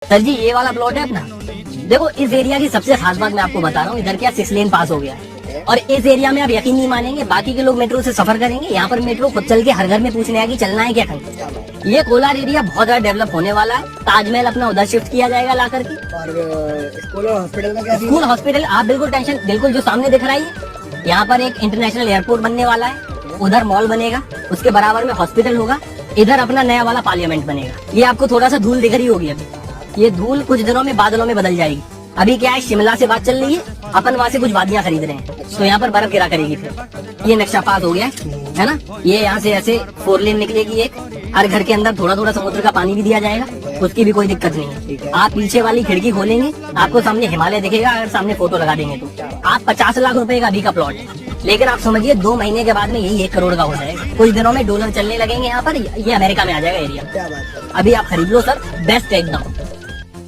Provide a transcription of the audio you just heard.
Sir जी ये वाला plot है अपना। देखो इस एरिया की सबसे खास बात मैं आपको बता रहा हूँ, इधर क्या 6 लेन पास हो गया है और इस एरिया में आप यकीन नहीं मानेंगे, बाकी के लोग मेट्रो से सफर करेंगे, यहाँ पर मेट्रो खुद चल के हर घर में पूछने आएगी चलना है क्या कहीं। ये कोलार एरिया बहुत ज्यादा डेवलप होने वाला है। ताजमहल अपना उधर शिफ्ट किया जाएगा ला करके। और स्कूल और हॉस्पिटल का क्या? स्कूल हॉस्पिटल आप बिल्कुल टेंशन, बिल्कुल जो सामने दिख रहा है यहाँ पर एक इंटरनेशनल एयरपोर्ट बनने वाला है, उधर मॉल बनेगा, उसके बराबर में हॉस्पिटल होगा, इधर अपना नया वाला पार्लियामेंट बनेगा। ये आपको थोड़ा सा धूल दिख रही होगी अभी, ये धूल कुछ दिनों में बादलों में बदल जाएगी। अभी क्या है, शिमला से बात चल रही है, अपन वहाँ से कुछ वादियाँ खरीद रहे हैं, तो यहाँ पर बर्फ गिरा करेगी। फिर ये नक्शा पास हो गया है ना, ये यहाँ से ऐसे 4 लेन निकलेगी एक, हर घर के अंदर थोड़ा थोड़ा समुद्र का पानी भी दिया जाएगा, उसकी भी कोई दिक्कत नहीं है। आप पीछे वाली खिड़की खोलेंगे, आपको सामने हिमालय दिखेगा, अगर सामने फोटो लगा देंगे तो। आप 50 लाख रुपए का अभी का प्लॉट है, लेकिन आप समझिए 2 महीने के बाद में यही 1 करोड़ का हो जाएगा। कुछ दिनों में डॉलर चलने लगेंगे यहाँ पर, ये अमेरिका में आ जाएगा एरिया। क्या बात है। अभी आप खरीद लो सर, बेस्ट एकदम।